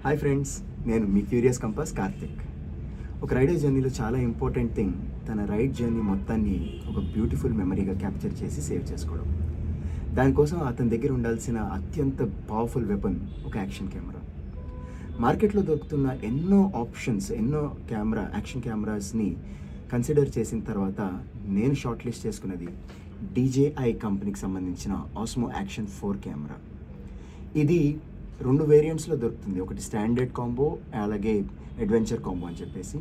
Hi friends, నేను మీ curious compass Karthik. ఒక rider జర్నీలో చాలా ఇంపార్టెంట్ థింగ్ తన రైడ్ జర్నీ మొత్తాన్ని ఒక బ్యూటిఫుల్ మెమరీగా క్యాప్చర్ చేసి సేవ్ చేసుకోవడం. దానికోసం అతని దగ్గర ఉండాల్సిన అత్యంత పవర్ఫుల్ వెపన్ ఒక యాక్షన్ కెమెరా. మార్కెట్లో దొరుకుతున్న ఎన్నో ఆప్షన్స్, ఎన్నో యాక్షన్ కెమెరాస్ని కన్సిడర్ చేసిన తర్వాత నేను షార్ట్ లిస్ట్ చేసుకున్నది DJI కంపెనీకి సంబంధించిన ఆస్మో యాక్షన్ 4 కెమెరా. ఇది 2 వేరియంట్స్లో దొరుకుతుంది. ఒకటి స్టాండర్డ్ కాంబో, అలాగే అడ్వెంచర్ కాంబో అని చెప్పేసి.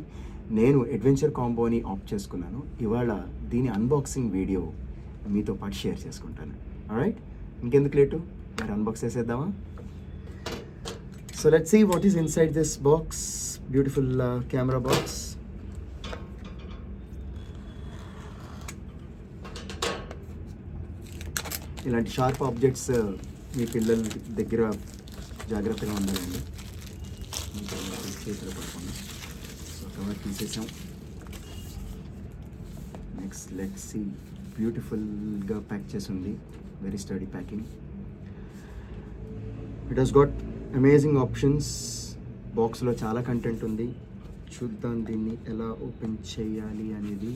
నేను అడ్వెంచర్ కాంబోని ఆప్ట్ చేసుకున్నాను. ఇవాళ దీని అన్బాక్సింగ్ వీడియో మీతో పాటు షేర్ చేసుకుంటాను. ఆల్రైట్, ఇంకెందుకు లేటు, మరి అన్బాక్స్ చేసేద్దామా? So let's see what is inside this box, beautiful camera box. ఇలాంటి షార్ప్ ఆబ్జెక్ట్స్ మీ పిల్లల దగ్గర జాగ్రత్తగా ఉండాలండి, చేతిలో పడుకోండి. సో కవర్ తీసేసాం. నెక్స్ట్ లెట్స్ సీ, బ్యూటిఫుల్గా ప్యాక్ చేసి ఉంది, very sturdy packing. It has got amazing options. బాక్స్లో చాలా కంటెంట్ ఉంది. చూద్దాం దీన్ని ఎలా ఓపెన్ చేయాలి అనేది.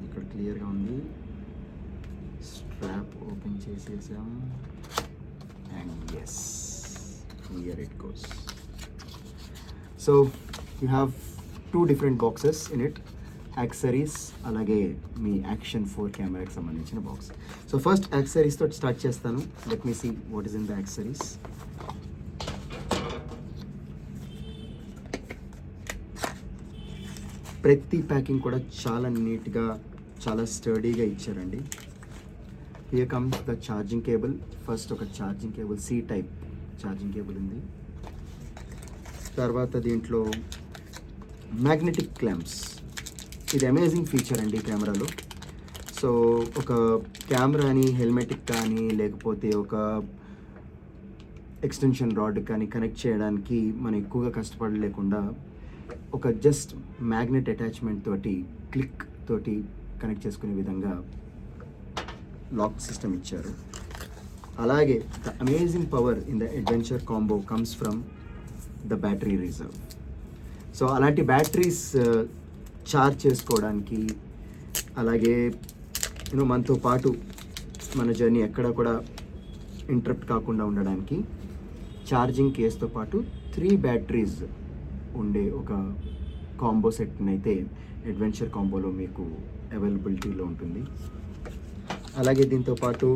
ఇక్కడ క్లియర్గా ఉంది. స్ట్రాప్ ఓపెన్ చేసేసాం and yes, here it goes. So you have 2 different boxes in it, accessories అలాగే మీ యాక్షన్ 4 కెమెరాకి సంబంధించిన బాక్స్. సో ఫస్ట్ యాక్సెసరీస్తో స్టార్ట్ చేస్తాను. Let me see what is in the accessories. ప్రతి ప్యాకింగ్ కూడా చాలా నీట్గా, చాలా స్టడీగా ఇచ్చారండి. Here comes the charging cable. First ఒక charging cable, C type charging cable ఉంది. తర్వాత దీంట్లో మ్యాగ్నెటిక్ క్లాంప్స్. ఇది అమేజింగ్ ఫీచర్ అండి కెమెరాలో. సో ఒక కెమెరాని హెల్మెట్కి కానీ లేకపోతే ఒక ఎక్స్టెన్షన్ రాడ్ కానీ కనెక్ట్ చేయడానికి మనం ఎక్కువగా కష్టపడలేకుండా ఒక జస్ట్ మ్యాగ్నెట్ అటాచ్మెంట్ తోటి, క్లిక్ తోటి కనెక్ట్ చేసుకునే విధంగా లాక్ సిస్టమ్ ఇచ్చారు. అలాగే the amazing power in the adventure combo comes from the battery reserve. So అలాంటి బ్యాటరీస్ ఛార్జ్ చేసుకోవడానికి, అలాగే మనతో పాటు మన జర్నీ ఎక్కడ కూడా ఇంటరప్ట్ కాకుండా ఉండడానికి ఛార్జింగ్ కేస్తో పాటు 3 బ్యాటరీస్ ఉండే ఒక కాంబో సెట్ని అయితే అడ్వెంచర్ కాంబోలో మీకు అవైలబిలిటీలో ఉంటుంది. అలాగే దీంతో పాటు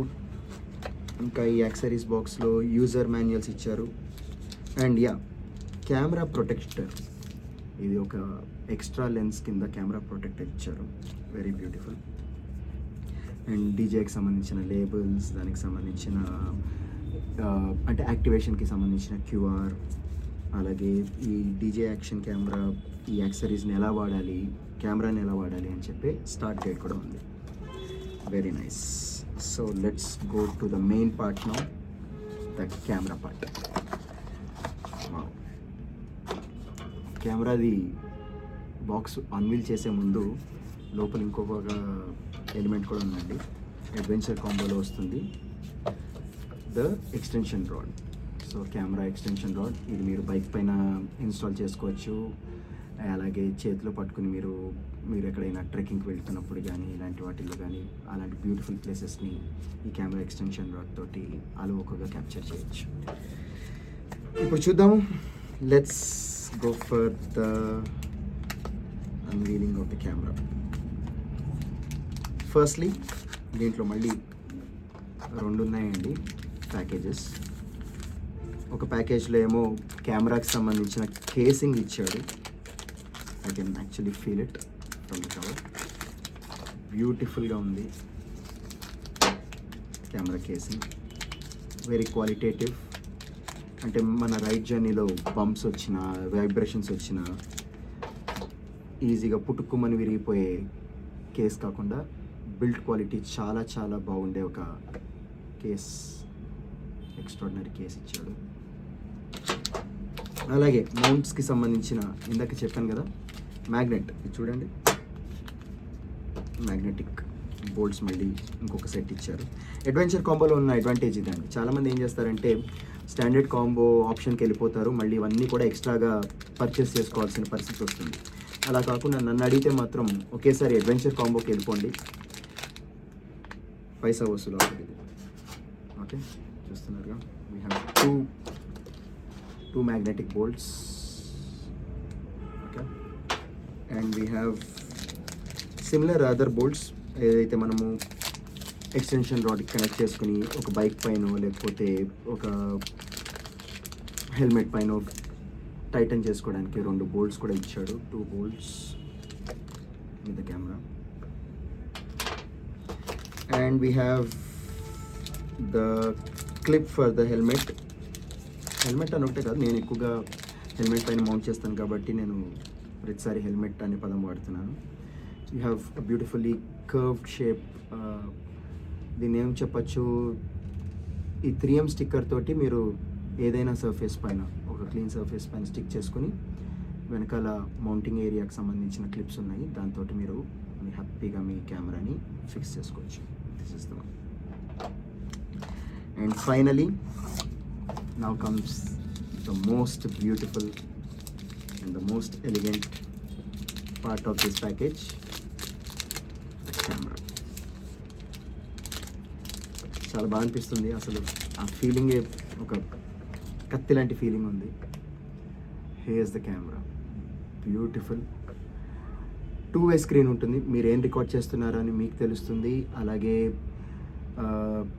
ఇంకా ఈ యాక్సెసరీస్ బాక్స్లో యూజర్ మాన్యువల్స్ ఇచ్చారు. And camera protector. ఇది ఒక ఎక్స్ట్రా లెన్స్ కింద కెమెరా ప్రొటెక్టర్ ఇచ్చారు, వెరీ బ్యూటిఫుల్. అండ్ DJIకి సంబంధించిన లేబుల్స్, దానికి సంబంధించిన అంటే యాక్టివేషన్కి సంబంధించిన QR, అలాగే ఈ DJI యాక్షన్ కెమెరా ఈ యాక్సెసరీస్ని ఎలా వాడాలి, కెమెరాని ఎలా వాడాలి అని చెప్పి స్టార్ట్ గైడ్ కూడా ఉంది. Very nice. So let's go to the main part now, the camera part. కెమెరాది బాక్స్ అన్వీల్ చేసే ముందు లోపల ఇంకొక ఎలిమెంట్ కూడా ఉందండి. అడ్వెంచర్ కాంబోలో వస్తుంది the extension rod. So camera extension rod, ఇది మీరు బైక్ పైన ఇన్స్టాల్ చేసుకోవచ్చు. అలాగే చేతిలో పట్టుకుని మీరు ఎక్కడైనా ట్రెక్కింగ్కి వెళ్తున్నప్పుడు కానీ ఇలాంటి వాటిల్లో కానీ అలాంటి బ్యూటిఫుల్ ప్లేసెస్ని ఈ కెమెరా ఎక్స్టెన్షన్ రాడ్ తోటి అలవోకగా క్యాప్చర్ చేయొచ్చు. ఇప్పుడు చూద్దాము. Let's go for the unveiling of the camera. Firstly దీంట్లో మళ్ళీ 2 ఉన్నాయండి ప్యాకేజెస్. ఒక ప్యాకేజ్లో ఏమో కెమెరాకి సంబంధించిన కేసింగ్ ఇచ్చాడు. I can actually feel it from the cover. బ్యూటిఫుల్గా ఉంది కెమెరా కేసింగ్, వెరీ క్వాలిటేటివ్. అంటే మన రైడ్ జర్నీలో బంప్స్ వచ్చినా, వైబ్రేషన్స్ వచ్చినా ఈజీగా పుట్టుకుమని విరిగిపోయే కేస్ కాకుండా బిల్డ్ క్వాలిటీ చాలా చాలా బాగుండే ఒక కేస్, ఎక్స్ట్రాడినరీ కేస్ ఇచ్చాడు. అలాగే మౌంట్స్కి సంబంధించిన ఇందాక చెప్పాను కదా మ్యాగ్నెట్, ఇది చూడండి, మ్యాగ్నెటిక్ బోల్ట్స్ మళ్ళీ ఇంకొక సెట్ ఇచ్చారు. అడ్వెంచర్ కాంబోలో ఉన్న అడ్వాంటేజ్ ఇదండి. చాలామంది ఏం చేస్తారంటే స్టాండర్డ్ కాంబో ఆప్షన్కి వెళ్ళిపోతారు, మళ్ళీ ఇవన్నీ కూడా ఎక్స్ట్రాగా పర్చేస్ చేసుకోవాల్సిన పరిస్థితి వస్తుంది. అలా కాకుండా నన్ను అడిగితే మాత్రం ఒకేసారి అడ్వెంచర్ కాంబోకి వెళ్ళిపోండి, పైసా వసూలు అవుతుంది. ఓకే, చూస్తున్నారుగా, we have two magnetic bolts. Okay, and we have similar other bolts ఏదైతే మనము ఎక్స్టెన్షన్ రాడ్కి కనెక్ట్ చేసుకుని ఒక బైక్ పైన లేకపోతే ఒక హెల్మెట్ పైన టైటన్ చేసుకోవడానికి 2 బోల్ట్స్ కూడా ఇచ్చాడు. 2 bolts with the camera. And we have the clip for the helmet. Helmet అని ఒకటే కాదు, నేను ఎక్కువగా హెల్మెట్ పైన మౌంట్ చేస్తాను కాబట్టి నేను ప్రతిసారి హెల్మెట్ అనే పదం వాడుతున్నాను. You have beautifully curved shape. దీన్ని ఏం చెప్పచ్చు, ఈ 3M స్టిక్కర్ తోటి మీరు ఏదైనా సర్ఫేస్ పైన ఒక క్లీన్ సర్ఫేస్ పైన స్టిక్ చేసుకుని వెనకాల మౌంటింగ్ ఏరియాకి సంబంధించిన క్లిప్స్ ఉన్నాయి, దాంతో మీరు హ్యాపీగా మీ కెమెరాని ఫిక్స్ చేసుకోవచ్చు. This is the one. And finally now comes the most beautiful and the most elegant part of this package, the camera. చాలా బాగా అనిపిస్తుంది అసలు, ఆ ఫీలింగే ఒక కత్తి లాంటి ఫీలింగ్ ఉంది. Here's the camera, beautiful 2-way screen ఉంటుంది. మీరు ఏం రికార్డ్ చేస్తున్నారో అని మీకు తెలుస్తుంది. అలాగే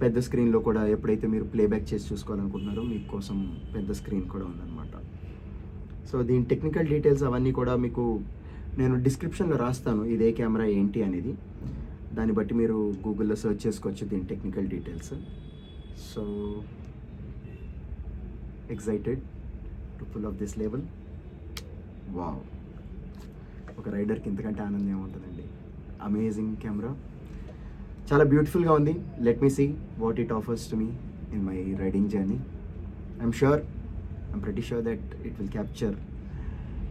పెద్ద స్క్రీన్లో కూడా ఎప్పుడైతే మీరు ప్లేబ్యాక్ చేసి చూసుకోవాలనుకుంటున్నారో మీకోసం పెద్ద స్క్రీన్ కూడా ఉందన్నమాట. సో దీని టెక్నికల్ డీటెయిల్స్ అవన్నీ కూడా మీకు నేను డిస్క్రిప్షన్లో రాస్తాను, ఇదే కెమెరా ఏంటి అనేది. దాన్ని బట్టి మీరు గూగుల్లో సెర్చ్ చేసుకోవచ్చు దీని technical details. So excited to pull off this level. Wow, ఒక రైడర్కి ఇంతకంటే ఆనందం ఏముంటుందండి. అమేజింగ్ కెమెరా, చాలా బ్యూటిఫుల్గా ఉంది. Let me see what it offers to me in my riding journey. I'm pretty sure that it will capture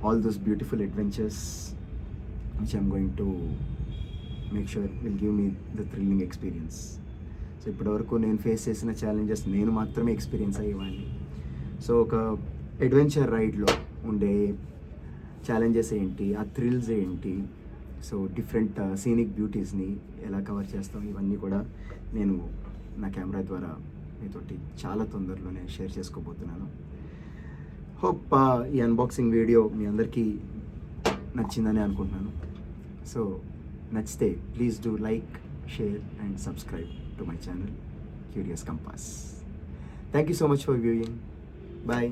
all those beautiful adventures which I'm going to make sure will give me the thrilling experience. So ఇప్పటివరకు నేను face చేసిన challenges నేను మాత్రమే experience అయ్యేవాడిని. So ఒక adventure రైడ్లో ఉండే challenges ఏంటి, ఆ thrills ఏంటి, సో డిఫరెంట్ సీనిక్ బ్యూటీస్ని ఎలా కవర్ చేస్తాం, ఇవన్నీ కూడా నేను నా కెమెరా ద్వారా మీతోటి చాలా తొందరలోనే షేర్ చేసుకోబోతున్నాను. హోప్ ఈ అన్బాక్సింగ్ వీడియో మీ అందరికీ నచ్చిందని అనుకుంటున్నాను. సో నచ్చితే please do like, share and subscribe to my channel Curious Compass. Thank you so much for viewing. Bye.